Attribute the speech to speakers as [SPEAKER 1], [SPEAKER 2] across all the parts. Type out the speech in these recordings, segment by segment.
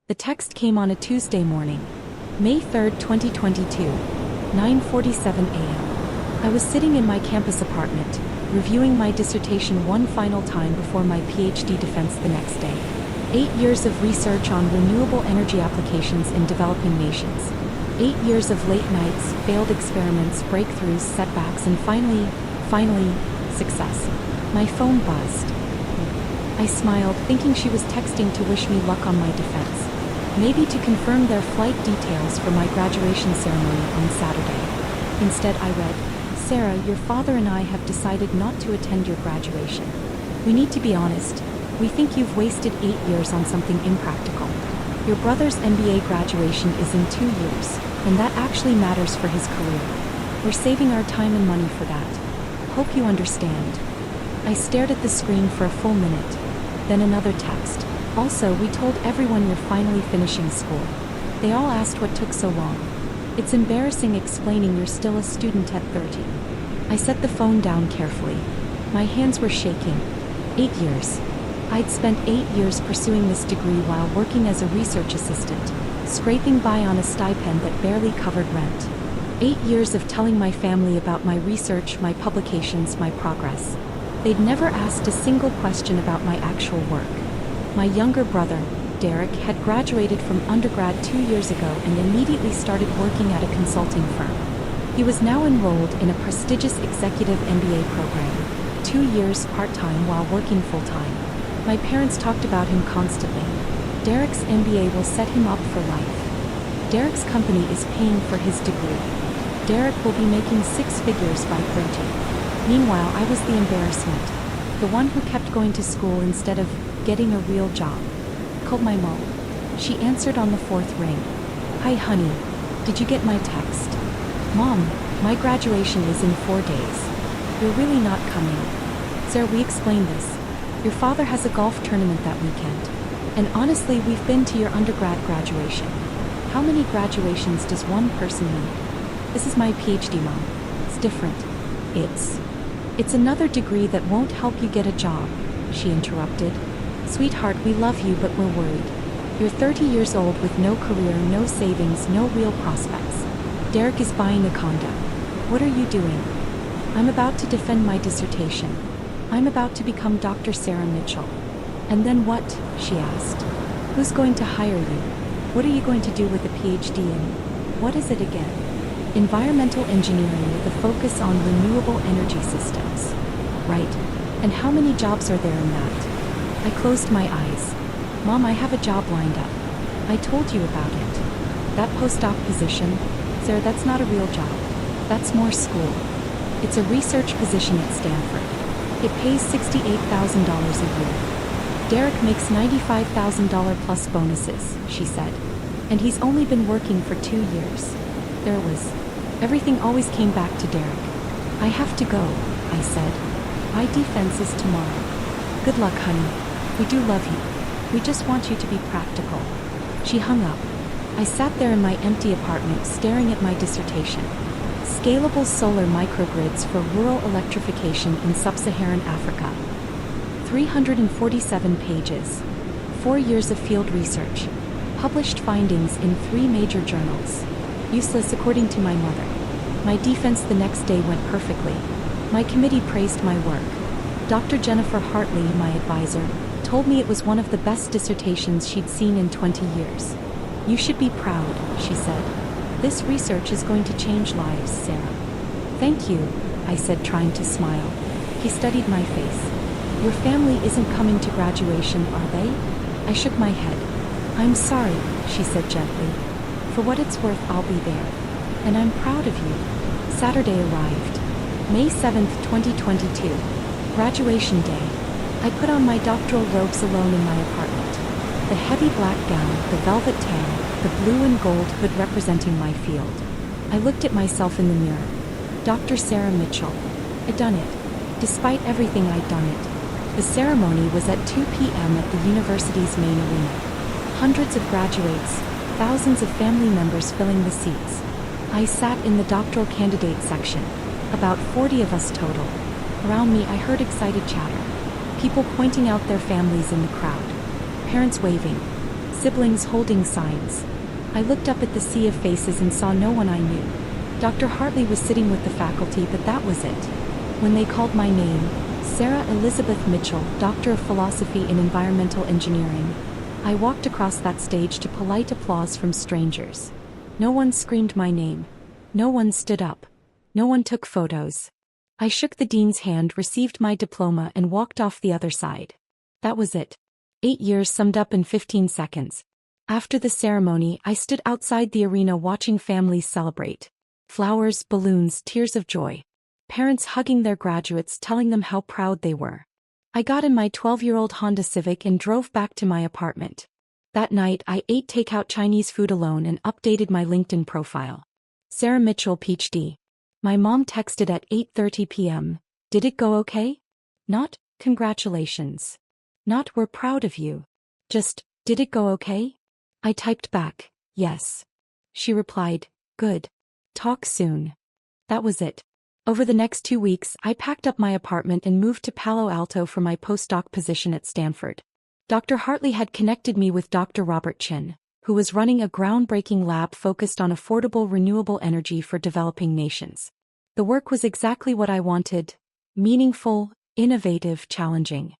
[SPEAKER 1] The text came on a Tuesday morning, May 3, 2022, 9:47 a.m. I was sitting in my campus apartment, reviewing my dissertation one final time before my PhD defense the next day. 8 years of research on renewable energy applications in developing nations. 8 years of late nights, failed experiments, breakthroughs, setbacks, and finally, success. My phone buzzed. I smiled, thinking she was texting to wish me luck on my defense. Maybe to confirm their flight details for my graduation ceremony on Saturday. Instead, I read, "Sarah, your father and I have decided not to attend your graduation. We need to be honest. We think you've wasted 8 years on something impractical. Your brother's MBA graduation is in 2 years, and that actually matters for his career. We're saving our time and money for that. Hope you understand." I stared at the screen for a full minute. Then another text. "Also, we told everyone you're finally finishing school. They all asked what took so long. It's embarrassing explaining you're still a student at 30. I set the phone down carefully. My hands were shaking. 8 years. I'd spent 8 years pursuing this degree while working as a research assistant, scraping by on a stipend that barely covered rent. 8 years of telling my family about my research, my publications, my progress. They'd never asked a single question about my actual work. My younger brother, Derek, had graduated from undergrad 2 years ago and immediately started working at a consulting firm. He was now enrolled in a prestigious executive MBA program, 2 years part-time while working full-time. My parents talked about him constantly. Derek's MBA will set him up for life. Derek's company is paying for his degree. Derek will be making 6 figures by 30. Meanwhile, I was the embarrassment, the one who kept going to school instead of getting a real job. Called my mom. She answered on the 4th ring. "Hi honey, did you get my text?" "Mom, my graduation is in 4 days. You're really not coming." "Sarah, we explained this. Your father has a golf tournament that weekend. And honestly, we've been to your undergrad graduation. How many graduations does one person need? This is my PhD, Mom. It's different. It's another degree that won't help you get a job," she interrupted. "Sweetheart, we love you, but we're worried. You're 30 years old with no career, no savings, no real prospects. Derek is buying a condo. What are you doing?" "I'm about to defend my dissertation. I'm about to become Dr. Sarah Mitchell." "And then what?" she asked. "Who's going to hire you? What are you going to do with a PhD in? What is it again?" "Environmental engineering with a focus on renewable energy systems." "Right. And how many jobs are there in that?" I closed my eyes. "Mom, I have a job lined up. I told you about it. That postdoc position, Sarah, that's not a real job. That's more school. It's a research position at Stanford. It pays $68,000 a year. Derek makes $95,000 plus bonuses," she said. "And he's only been working for 2 years. Everything always came back to Derek." "I have to go," I said. "My defense is tomorrow." "Good luck, honey. We do love you. We just want you to be practical." She hung up. I sat there in my empty apartment staring at my dissertation. Scalable solar microgrids for rural electrification in sub-Saharan Africa. 347 pages. 4 years of field research. Published findings in 3 major journals. Useless according to my mother. My defense the next day went perfectly. My committee praised my work. Dr. Jennifer Hartley, my advisor, told me it was one of the best dissertations she'd seen in 20 years. "You should be proud," she said. "This research is going to change lives, Sarah." "Thank you," I said, trying to smile. He studied my face. "Your family isn't coming to graduation, are they?" I shook my head. "I'm sorry," she said gently. "For what it's worth, I'll be there. And I'm proud of you." Saturday arrived. May 7, 2022. Graduation day. I put on my doctoral robes alone in my apartment. The heavy black gown, the velvet tam, the blue and gold hood representing my field. I looked at myself in the mirror. Dr. Sarah Mitchell. I'd done it. Despite everything, I'd done it. The ceremony was at 2 p.m. at the university's main arena. Hundreds of graduates, thousands of family members filling the seats. I sat in the doctoral candidate section. About 40 of us total. Around me, I heard excited chatter. People pointing out their families in the crowd. Parents waving. Siblings holding signs. I looked up at the sea of faces and saw no one I knew. Dr. Hartley was sitting with the faculty, but that was it. When they called my name, Sarah Elizabeth Mitchell, Doctor of Philosophy in Environmental Engineering, I walked across that stage to polite applause from strangers. No one screamed my name. No one stood up. No one took photos. I shook the dean's hand, received my diploma, and walked off the other side. That was it. 8 years summed up in 15 seconds. After the ceremony, I stood outside the arena watching families celebrate. Flowers, balloons, tears of joy. Parents hugging their graduates, telling them how proud they were. I got in my 12-year-old Honda Civic and drove back to my apartment. That night, I ate takeout Chinese food alone and updated my LinkedIn profile. Sarah Mitchell, PhD. My mom texted at 8:30 p.m. Did it go okay? Not, congratulations. Not, we're proud of you. Just, did it go okay? I typed back, yes. She replied, good. Talk soon. That was it. Over the next 2 weeks, I packed up my apartment and moved to Palo Alto for my postdoc position at Stanford. Dr. Hartley had connected me with Dr. Robert Chin, who was running a groundbreaking lab focused on affordable renewable energy for developing nations. The work was exactly what I wanted: meaningful, innovative, challenging.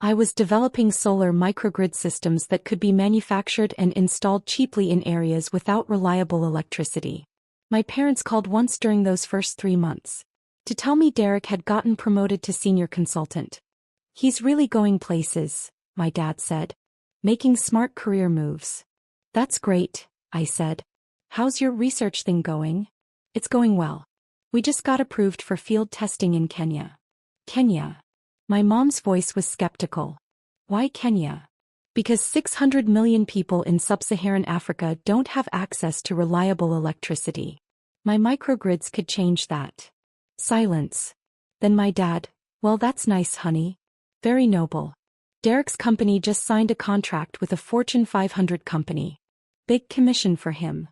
[SPEAKER 1] I was developing solar microgrid systems that could be manufactured and installed cheaply in areas without reliable electricity. My parents called once during those first 3 months to tell me Derek had gotten promoted to senior consultant. He's really going places, my dad said. Making smart career moves. That's great, I said. How's your research thing going? It's going well. We just got approved for field testing in Kenya. Kenya. My mom's voice was skeptical. Why Kenya? Because 600 million people in sub-Saharan Africa don't have access to reliable electricity. My microgrids could change that. Silence. Then my dad, well, that's nice, honey. Very noble. Derek's company just signed a contract with a Fortune 500 company. Big commission for him.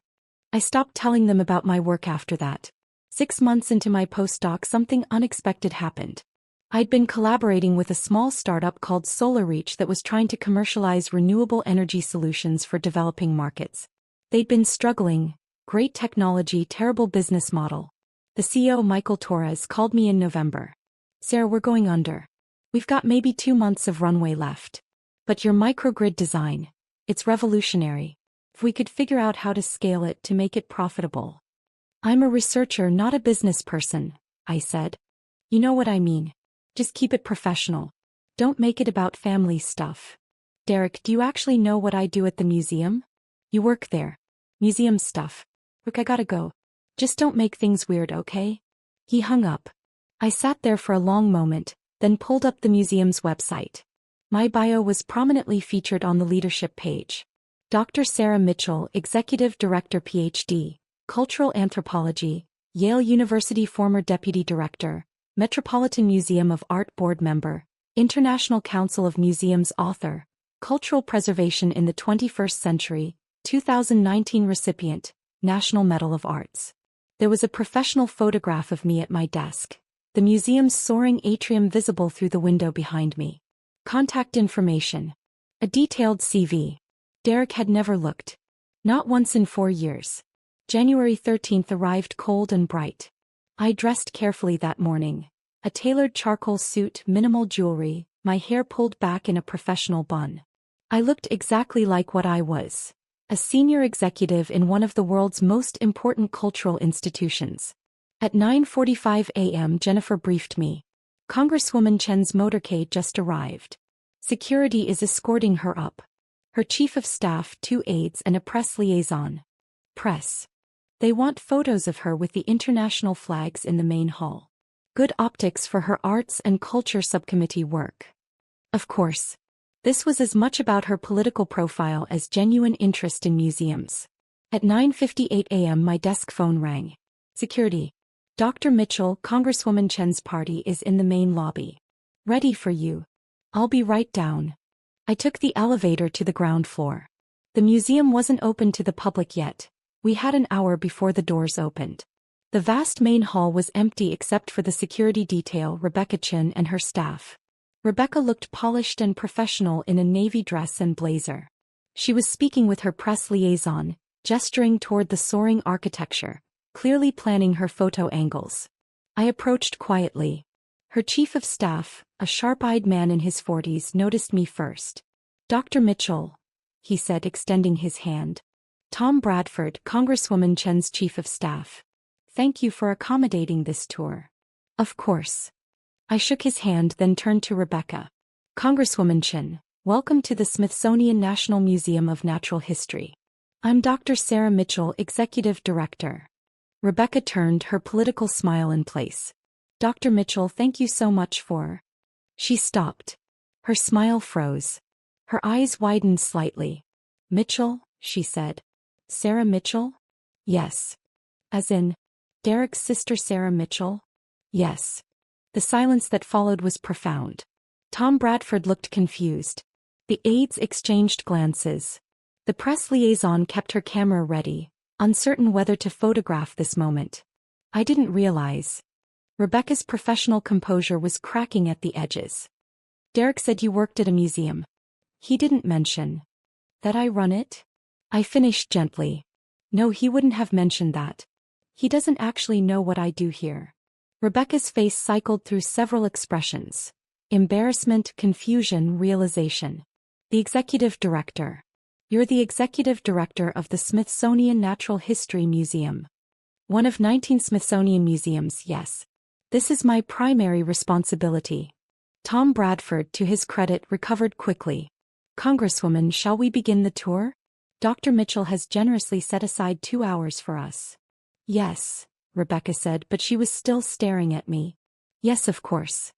[SPEAKER 1] I stopped telling them about my work after that. 6 months into my postdoc, something unexpected happened. I'd been collaborating with a small startup called SolarReach that was trying to commercialize renewable energy solutions for developing markets. They'd been struggling. Great technology, terrible business model. The CEO, Michael Torres, called me in November. Sarah, we're going under. We've got maybe 2 months of runway left. But your microgrid design, it's revolutionary. If we could figure out how to scale it to make it profitable. I'm a researcher, not a business person, I said. You know what I mean. Just keep it professional. Don't make it about family stuff. Derek, do you actually know what I do at the museum? You work there. Museum stuff. Look, I gotta go. Just don't make things weird, okay? He hung up. I sat there for a long moment, then pulled up the museum's website. My bio was prominently featured on the leadership page. Dr. Sarah Mitchell, Executive Director, PhD, Cultural Anthropology, Yale University, former Deputy Director, Metropolitan Museum of Art Board Member, International Council of Museums author, Cultural Preservation in the 21st Century, 2019 recipient, National Medal of Arts. There was a professional photograph of me at my desk, the museum's soaring atrium visible through the window behind me. Contact information. A detailed CV. Derek had never looked. Not once in 4 years. January 13th arrived cold and bright. I dressed carefully that morning. A tailored charcoal suit, minimal jewelry, my hair pulled back in a professional bun. I looked exactly like what I was. A senior executive in one of the world's most important cultural institutions. At 9:45 a.m. Jennifer briefed me. Congresswoman Chen's motorcade just arrived. Security is escorting her up. Her chief of staff, 2 aides and a press liaison. Press. They want photos of her with the international flags in the main hall. Good optics for her arts and culture subcommittee work. Of course. This was as much about her political profile as genuine interest in museums. At 9:58 a.m. my desk phone rang. Security. Dr. Mitchell, Congresswoman Chen's party is in the main lobby. Ready for you. I'll be right down. I took the elevator to the ground floor. The museum wasn't open to the public yet. We had an hour before the doors opened. The vast main hall was empty except for the security detail, Rebecca Chin and her staff. Rebecca looked polished and professional in a navy dress and blazer. She was speaking with her press liaison, gesturing toward the soaring architecture, clearly planning her photo angles. I approached quietly. Her chief of staff, a sharp-eyed man in his 40s, noticed me first. "Dr. Mitchell," he said, extending his hand. "Tom Bradford, Congresswoman Chen's chief of staff. Thank you for accommodating this tour." "Of course." I shook his hand, then turned to Rebecca. "Congresswoman Chen, welcome to the Smithsonian National Museum of Natural History. I'm Dr. Sarah Mitchell, Executive Director." Rebecca turned, her political smile in place. "Dr. Mitchell, thank you so much for—" She stopped. Her smile froze. Her eyes widened slightly. "Mitchell?" she said. "Sarah Mitchell?" "Yes." "As in, Derek's sister Sarah Mitchell?" "Yes." The silence that followed was profound. Tom Bradford looked confused. The aides exchanged glances. The press liaison kept her camera ready, uncertain whether to photograph this moment. I didn't realize. Rebecca's professional composure was cracking at the edges. "Derek said you worked at a museum. He didn't mention that I run it?" I finished gently. "No, he wouldn't have mentioned that. He doesn't actually know what I do here." Rebecca's face cycled through several expressions: embarrassment, confusion, realization. "The executive director. You're the executive director of the Smithsonian Natural History Museum. One of 19 Smithsonian museums, yes. This is my primary responsibility." Tom Bradford, to his credit, recovered quickly. "Congresswoman, shall we begin the tour? Dr. Mitchell has generously set aside 2 hours for us." "Yes," Rebecca said, but she was still staring at me. "Yes, of course."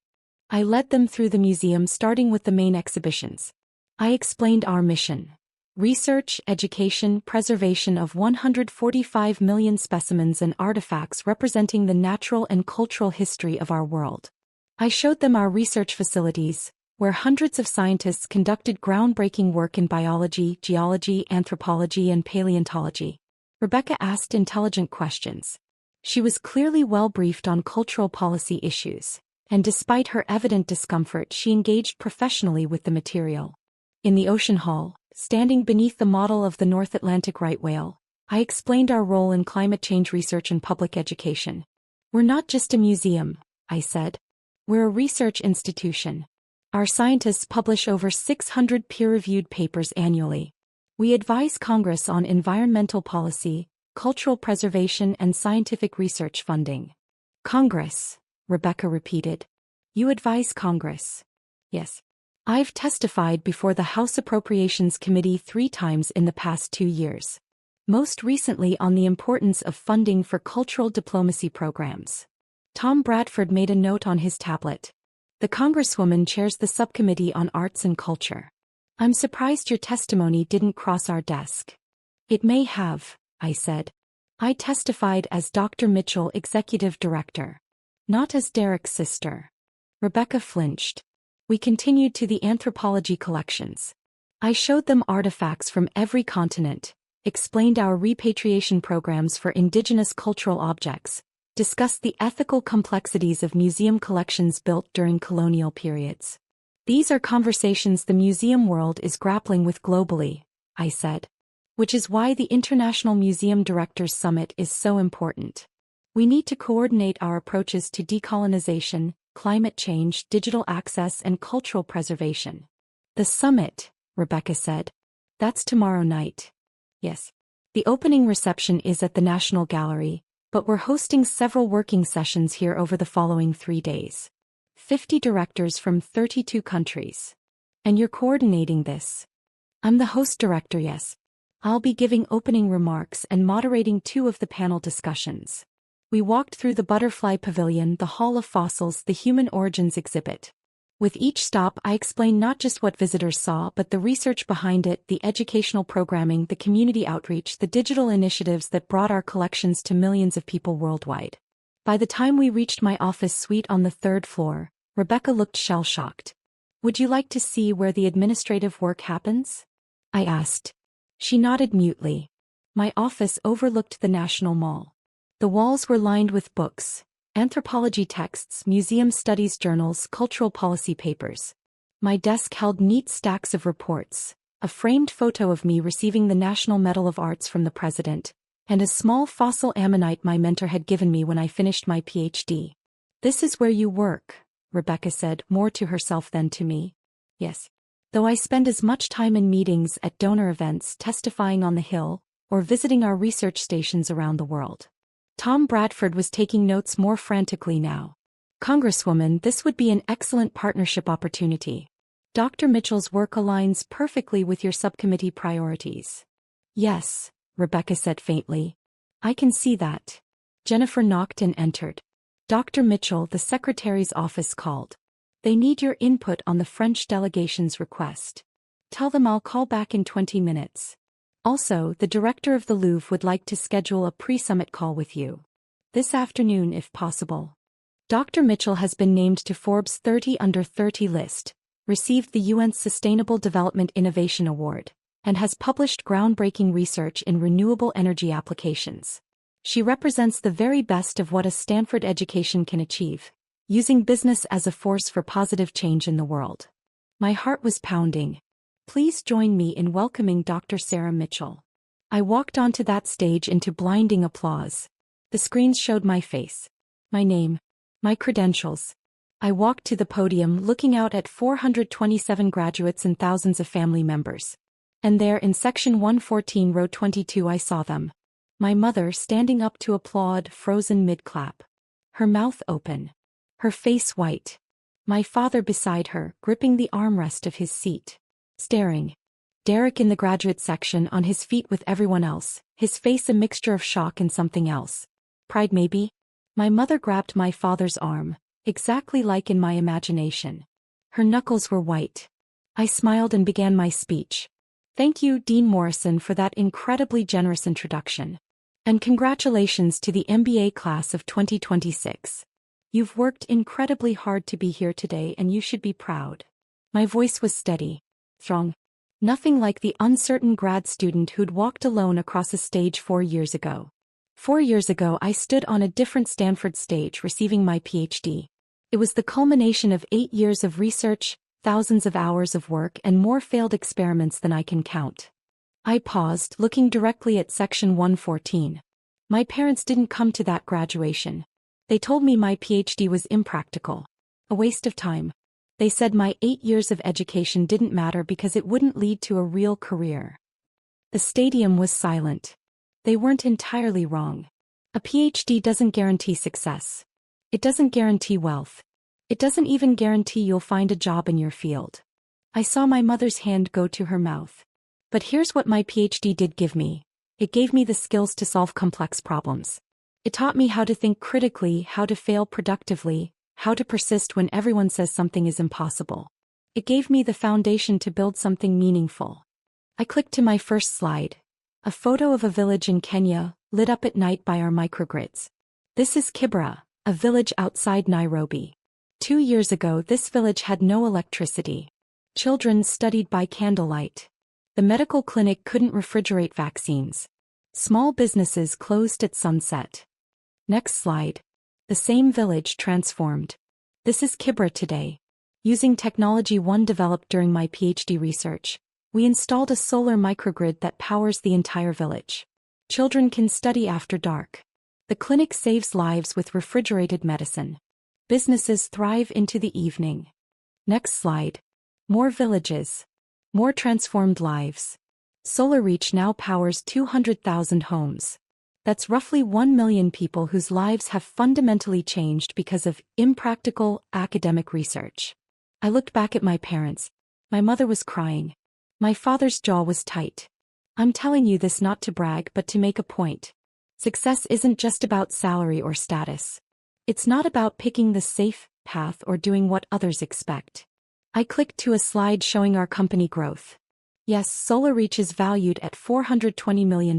[SPEAKER 1] I led them through the museum, starting with the main exhibitions. I explained our mission: research, education, preservation of 145 million specimens and artifacts representing the natural and cultural history of our world. I showed them our research facilities, where hundreds of scientists conducted groundbreaking work in biology, geology, anthropology, and paleontology. Rebecca asked intelligent questions. She was clearly well briefed on cultural policy issues, and despite her evident discomfort, she engaged professionally with the material. In the ocean hall, standing beneath the model of the North Atlantic right whale, I explained our role in climate change research and public education. "We're not just a museum," I said. "We're a research institution. Our scientists publish over 600 peer-reviewed papers annually. We advise Congress on environmental policy, cultural preservation, and scientific research funding." "Congress," Rebecca repeated. "You advise Congress?" "Yes. I've testified before the House Appropriations Committee 3 times in the past 2 years. Most recently on the importance of funding for cultural diplomacy programs." Tom Bradford made a note on his tablet. "The Congresswoman chairs the subcommittee on arts and culture. I'm surprised your testimony didn't cross our desk." "It may have," I said. "I testified as Dr. Mitchell, Executive Director, not as Derek's sister." Rebecca flinched. We continued to the anthropology collections. I showed them artifacts from every continent, explained our repatriation programs for indigenous cultural objects, discussed the ethical complexities of museum collections built during colonial periods. "These are conversations the museum world is grappling with globally," I said. "Which is why the International Museum Directors Summit is so important. We need to coordinate our approaches to decolonization, climate change, digital access, and cultural preservation." "The summit," Rebecca said. "That's tomorrow night." "Yes. The opening reception is at the National Gallery, but we're hosting several working sessions here over the following 3 days. 50 directors from 32 countries. And you're coordinating this?" "I'm the host director, yes. I'll be giving opening remarks and moderating 2 of the panel discussions." We walked through the Butterfly Pavilion, the Hall of Fossils, the Human Origins exhibit. With each stop, I explained not just what visitors saw but the research behind it, the educational programming, the community outreach, the digital initiatives that brought our collections to millions of people worldwide. By the time we reached my office suite on the 3rd floor, Rebecca looked shell-shocked. "Would you like to see where the administrative work happens?" I asked. She nodded mutely. My office overlooked the National Mall. The walls were lined with books, anthropology texts, museum studies journals, cultural policy papers. My desk held neat stacks of reports, a framed photo of me receiving the National Medal of Arts from the president, and a small fossil ammonite my mentor had given me when I finished my PhD. "This is where you work," Rebecca said, more to herself than to me. Yes. Though I spend as much time in meetings, at donor events, testifying on the Hill, or visiting our research stations around the world. Tom Bradford was taking notes more frantically now. "Congresswoman, this would be an excellent partnership opportunity. Dr. Mitchell's work aligns perfectly with your subcommittee priorities." "Yes," Rebecca said faintly. "I can see that." Jennifer knocked and entered. "Dr. Mitchell, the secretary's office called. They need your input on the French delegation's request. Tell them I'll call back in 20 minutes. Also, the director of the Louvre would like to schedule a pre-summit call with you. This afternoon if possible." Dr. Mitchell has been named to Forbes 30 Under 30 list, received the UN's Sustainable Development Innovation Award, and has published groundbreaking research in renewable energy applications. She represents the very best of what a Stanford education can achieve, using business as a force for positive change in the world. My heart was pounding. Please join me in welcoming Dr. Sarah Mitchell. I walked onto that stage into blinding applause. The screens showed my face, my name, my credentials. I walked to the podium looking out at 427 graduates and thousands of family members. And there in section 114 row 22 I saw them. My mother standing up to applaud, frozen mid-clap. Her mouth open. Her face white. My father beside her, gripping the armrest of his seat. Staring. Derek in the graduate section on his feet with everyone else, his face a mixture of shock and something else. Pride maybe? My mother grabbed my father's arm, exactly like in my imagination. Her knuckles were white. I smiled and began my speech. "Thank you, Dean Morrison, for that incredibly generous introduction. And congratulations to the MBA class of 2026. You've worked incredibly hard to be here today and you should be proud." My voice was steady. Strong. Nothing like the uncertain grad student who'd walked alone across a stage 4 years ago. 4 years ago I stood on a different Stanford stage receiving my PhD. It was the culmination of 8 years of research, thousands of hours of work and more failed experiments than I can count. I paused, looking directly at section 114. My parents didn't come to that graduation. They told me my PhD was impractical. A waste of time. They said my 8 years of education didn't matter because it wouldn't lead to a real career. The stadium was silent. They weren't entirely wrong. A PhD doesn't guarantee success. It doesn't guarantee wealth. It doesn't even guarantee you'll find a job in your field. I saw my mother's hand go to her mouth. But here's what my PhD did give me. It gave me the skills to solve complex problems. It taught me how to think critically, how to fail productively, how to persist when everyone says something is impossible. It gave me the foundation to build something meaningful. I clicked to my first slide. A photo of a village in Kenya, lit up at night by our microgrids. This is Kibera, a village outside Nairobi. 2 years ago this village had no electricity. Children studied by candlelight. The medical clinic couldn't refrigerate vaccines. Small businesses closed at sunset. Next slide. The same village transformed. This is Kibera today. Using technology one developed during my PhD research, we installed a solar microgrid that powers the entire village. Children can study after dark. The clinic saves lives with refrigerated medicine. Businesses thrive into the evening. Next slide. More villages. More transformed lives. SolarReach now powers 200,000 homes. That's roughly 1 million people whose lives have fundamentally changed because of impractical academic research. I looked back at my parents. My mother was crying. My father's jaw was tight. I'm telling you this not to brag but to make a point. Success isn't just about salary or status. It's not about picking the safe path or doing what others expect. I clicked to a slide showing our company growth. Yes, SolarReach is valued at $420 million.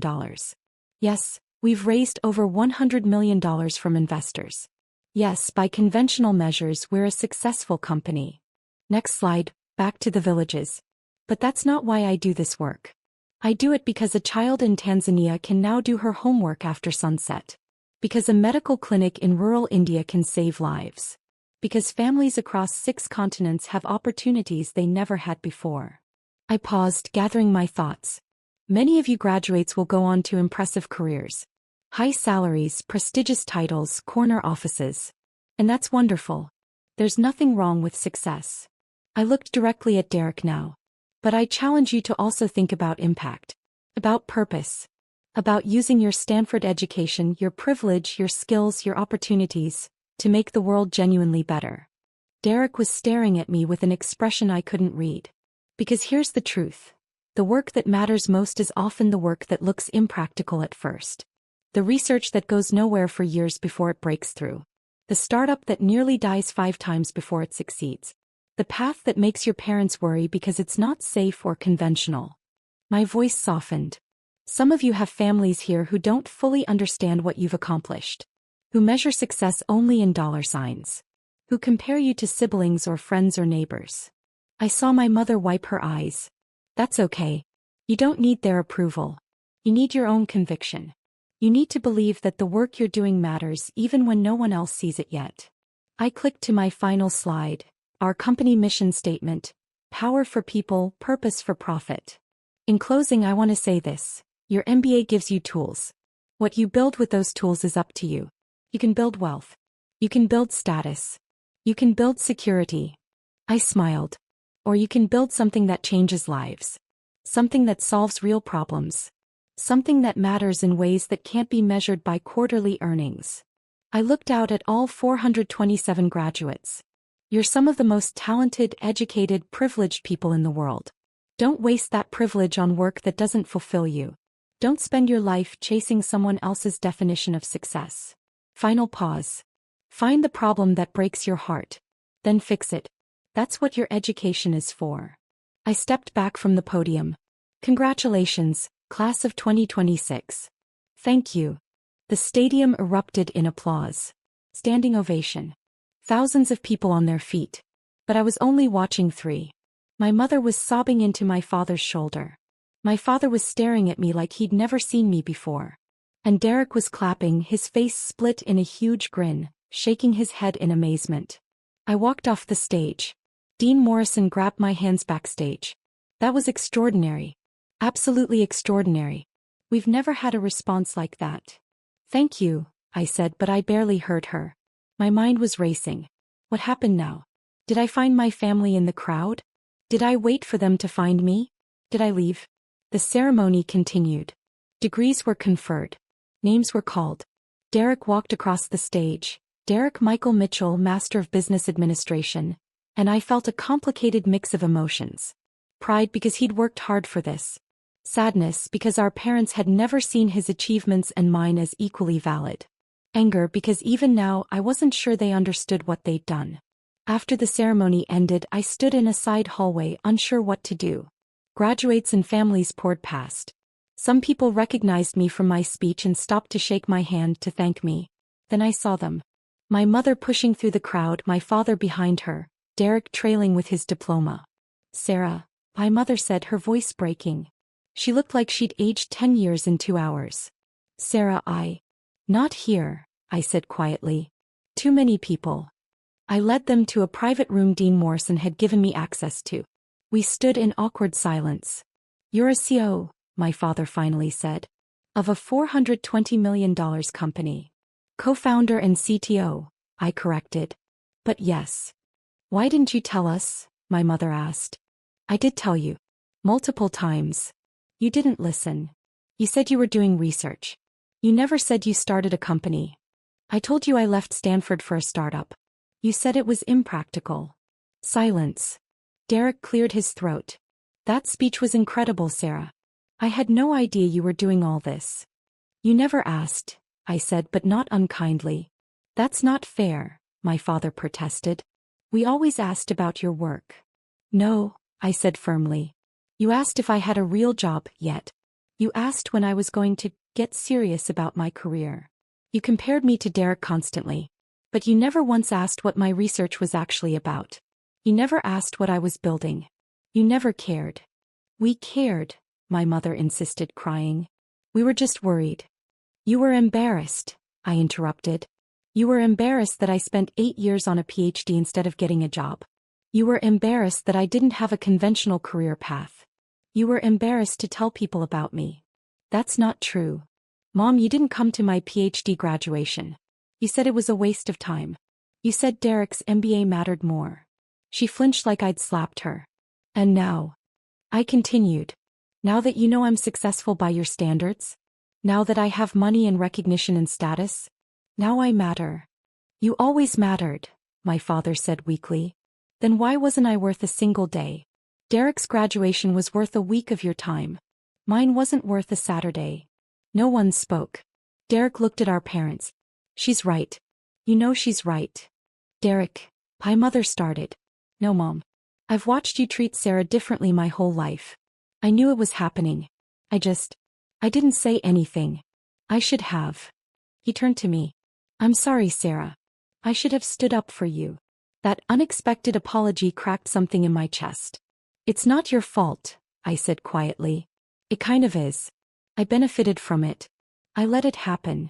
[SPEAKER 1] Yes, we've raised over $100 million from investors. Yes, by conventional measures we're a successful company. Next slide, back to the villages. But that's not why I do this work. I do it because a child in Tanzania can now do her homework after sunset. Because a medical clinic in rural India can save lives. Because families across 6 continents have opportunities they never had before. I paused, gathering my thoughts. Many of you graduates will go on to impressive careers. High salaries, prestigious titles, corner offices. And that's wonderful. There's nothing wrong with success. I looked directly at Derek now. But I challenge you to also think about impact. About purpose. About using your Stanford education, your privilege, your skills, your opportunities, to make the world genuinely better. Derek was staring at me with an expression I couldn't read. Because here's the truth. The work that matters most is often the work that looks impractical at first. The research that goes nowhere for years before it breaks through. The startup that nearly dies 5 times before it succeeds. The path that makes your parents worry because it's not safe or conventional. My voice softened. Some of you have families here who don't fully understand what you've accomplished. Who measure success only in dollar signs. Who compare you to siblings or friends or neighbors. I saw my mother wipe her eyes. That's okay. You don't need their approval. You need your own conviction. You need to believe that the work you're doing matters even when no one else sees it yet. I clicked to my final slide. Our company mission statement. Power for people, purpose for profit. In closing, I want to say this. Your MBA gives you tools. What you build with those tools is up to you. You can build wealth. You can build status. You can build security. I smiled. Or you can build something that changes lives. Something that solves real problems. Something that matters in ways that can't be measured by quarterly earnings. I looked out at all 427 graduates. You're some of the most talented, educated, privileged people in the world. Don't waste that privilege on work that doesn't fulfill you. Don't spend your life chasing someone else's definition of success. Final pause. Find the problem that breaks your heart. Then fix it. That's what your education is for. I stepped back from the podium. Congratulations, class of 2026. Thank you. The stadium erupted in applause. Standing ovation. Thousands of people on their feet. But I was only watching 3. My mother was sobbing into my father's shoulder. My father was staring at me like he'd never seen me before. And Derek was clapping, his face split in a huge grin, shaking his head in amazement. I walked off the stage. Dean Morrison grabbed my hands backstage. That was extraordinary. Absolutely extraordinary. We've never had a response like that. Thank you, I said, but I barely heard her. My mind was racing. What happened now? Did I find my family in the crowd? Did I wait for them to find me? Did I leave? The ceremony continued. Degrees were conferred. Names were called. Derek walked across the stage. Derek Michael Mitchell, Master of Business Administration. And I felt a complicated mix of emotions. Pride because he'd worked hard for this. Sadness because our parents had never seen his achievements and mine as equally valid. Anger because even now I wasn't sure they understood what they'd done. After the ceremony ended, I stood in a side hallway, unsure what to do. Graduates and families poured past. Some people recognized me from my speech and stopped to shake my hand to thank me. Then I saw them. My mother pushing through the crowd, my father behind her, Derek trailing with his diploma. Sarah, my mother said, her voice breaking. She looked like she'd aged 10 years in 2 hours. Sarah, Not here, I said quietly. Too many people. I led them to a private room Dean Morrison had given me access to. We stood in awkward silence. You're a CEO, my father finally said. Of a $420 million company. Co-founder and CTO, I corrected. But yes. Why didn't you tell us? My mother asked. I did tell you. Multiple times. You didn't listen. You said you were doing research. You never said you started a company. I told you I left Stanford for a startup. You said it was impractical. Silence. Derek cleared his throat. That speech was incredible, Sarah. I had no idea you were doing all this. You never asked, I said, but not unkindly. That's not fair, my father protested. We always asked about your work. No, I said firmly. You asked if I had a real job yet. You asked when I was going to get serious about my career. You compared me to Derek constantly. But you never once asked what my research was actually about. You never asked what I was building. You never cared. We cared, my mother insisted, crying. We were just worried. You were embarrassed, I interrupted. You were embarrassed that I spent 8 years on a PhD instead of getting a job. You were embarrassed that I didn't have a conventional career path. You were embarrassed to tell people about me. That's not true. Mom, you didn't come to my PhD graduation. You said it was a waste of time. You said Derek's MBA mattered more. She flinched like I'd slapped her. And now, I continued. Now that you know I'm successful by your standards? Now that I have money and recognition and status? Now I matter. You always mattered, my father said weakly. Then why wasn't I worth a single day? Derek's graduation was worth a week of your time. Mine wasn't worth a Saturday. No one spoke. Derek looked at our parents. She's right. You know she's right. Derek, my mother started. No, Mom. I've watched you treat Sarah differently my whole life. I knew it was happening. I didn't say anything. I should have. He turned to me. I'm sorry, Sarah. I should have stood up for you. That unexpected apology cracked something in my chest. It's not your fault, I said quietly. It kind of is. I benefited from it. I let it happen.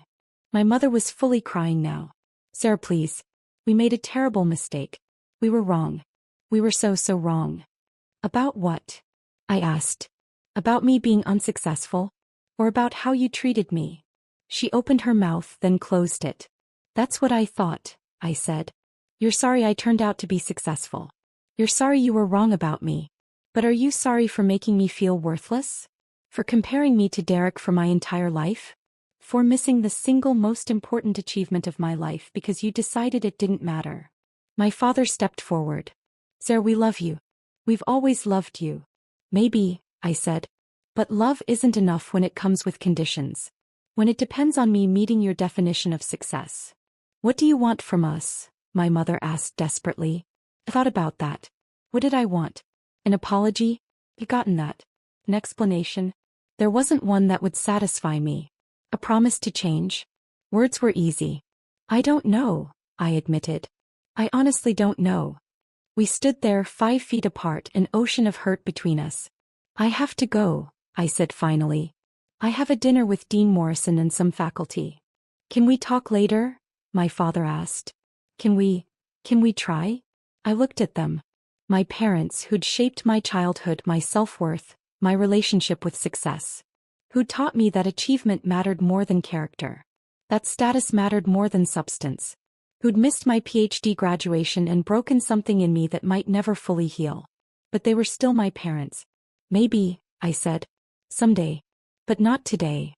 [SPEAKER 1] My mother was fully crying now. Sarah, please. We made a terrible mistake. We were wrong. We were so wrong. About what? I asked. About me being unsuccessful? Or about how you treated me? She opened her mouth, then closed it. That's what I thought, I said. You're sorry I turned out to be successful. You're sorry you were wrong about me. But are you sorry for making me feel worthless? For comparing me to Derek for my entire life? For missing the single most important achievement of my life because you decided it didn't matter? My father stepped forward. Sarah, we love you. We've always loved you. Maybe, I said. But love isn't enough when it comes with conditions. When it depends on me meeting your definition of success. What do you want from us? My mother asked desperately. I thought about that. What did I want? An apology? You've gotten that. An explanation? There wasn't one that would satisfy me. A promise to change? Words were easy. I don't know, I admitted. I honestly don't know. We stood there 5 feet apart, an ocean of hurt between us. I have to go, I said finally. I have a dinner with Dean Morrison and some faculty. Can we talk later? My father asked. Can we try? I looked at them. My parents who'd shaped my childhood, my self-worth, my relationship with success. Who taught me that achievement mattered more than character. That status mattered more than substance. Who'd missed my PhD graduation and broken something in me that might never fully heal. But they were still my parents. Maybe, I said. Someday. But not today.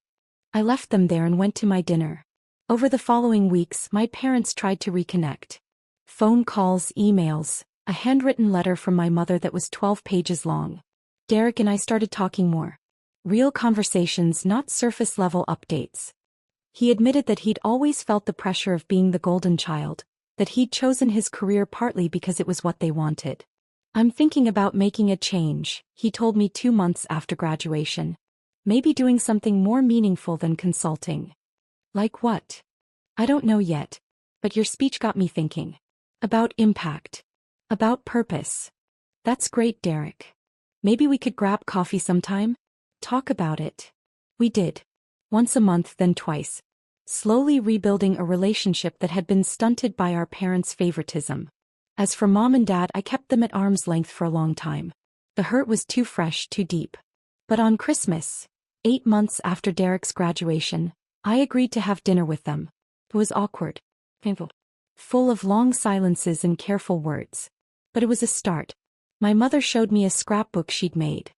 [SPEAKER 1] I left them there and went to my dinner. Over the following weeks, my parents tried to reconnect. Phone calls, emails, a handwritten letter from my mother that was 12 pages long. Derek and I started talking more. Real conversations, not surface-level updates. He admitted that he'd always felt the pressure of being the golden child, that he'd chosen his career partly because it was what they wanted. I'm thinking about making a change, he told me 2 months after graduation. Maybe doing something more meaningful than consulting. Like what? I don't know yet. But your speech got me thinking. About impact. About purpose. That's great, Derek. Maybe we could grab coffee sometime? Talk about it. We did. Once a month, then twice. Slowly rebuilding a relationship that had been stunted by our parents' favoritism. As for Mom and Dad, I kept them at arm's length for a long time. The hurt was too fresh, too deep. But on Christmas, 8 months after Derek's graduation, I agreed to have dinner with them. It was awkward. Painful. Full of long silences and careful words. But it was a start. My mother showed me a scrapbook she'd made.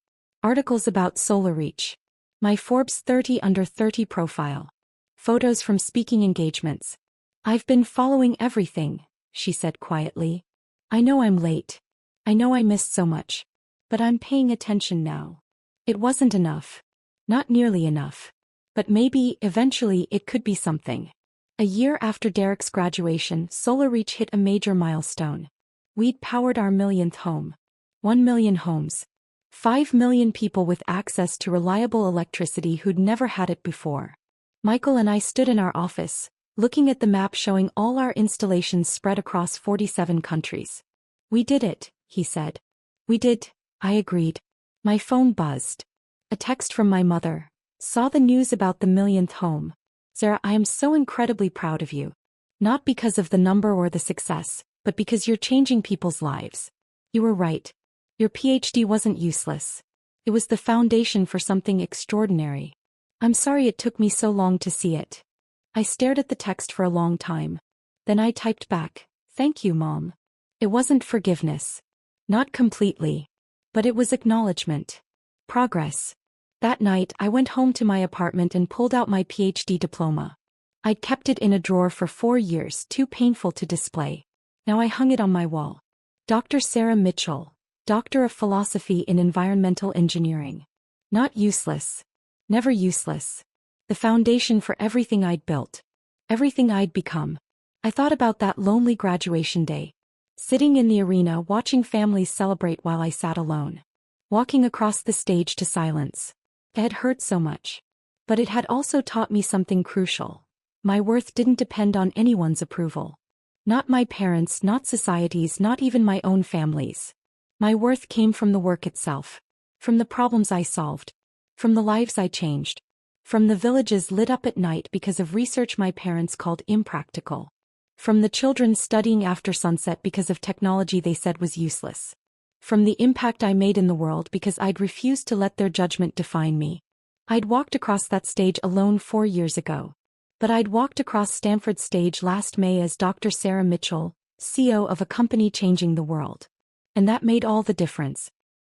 [SPEAKER 1] Articles about Solar Reach. My Forbes 30 under 30 profile. Photos from speaking engagements. I've been following everything, she said quietly. I know I'm late. I know I missed so much. But I'm paying attention now. It wasn't enough. Not nearly enough. But maybe, eventually, it could be something. A year after Derek's graduation, Solar Reach hit a major milestone. We'd powered our millionth home. 1 million homes. 5 million people with access to reliable electricity who'd never had it before. Michael and I stood in our office, looking at the map showing all our installations spread across 47 countries. We did it, he said. We did, I agreed. My phone buzzed. A text from my mother. Saw the news about the millionth home. Sarah, I am so incredibly proud of you. Not because of the number or the success, but because you're changing people's lives. You were right. Your PhD wasn't useless. It was the foundation for something extraordinary. I'm sorry it took me so long to see it. I stared at the text for a long time. Then I typed back, "Thank you, Mom." It wasn't forgiveness. Not completely. But it was acknowledgement. Progress. That night I went home to my apartment and pulled out my PhD diploma. I'd kept it in a drawer for 4 years, too painful to display. Now I hung it on my wall. Dr. Sarah Mitchell, Doctor of Philosophy in Environmental Engineering. Not useless. Never useless. The foundation for everything I'd built. Everything I'd become. I thought about that lonely graduation day. Sitting in the arena watching families celebrate while I sat alone. Walking across the stage to silence. It had hurt so much. But it had also taught me something crucial. My worth didn't depend on anyone's approval. Not my parents, not society's, not even my own family's. My worth came from the work itself. From the problems I solved. From the lives I changed. From the villages lit up at night because of research my parents called impractical. From the children studying after sunset because of technology they said was useless. From the impact I made in the world because I'd refused to let their judgment define me. I'd walked across that stage alone 4 years ago. But I'd walked across Stanford's stage last May as Dr. Sarah Mitchell, CEO of a company changing the world. And that made all the difference.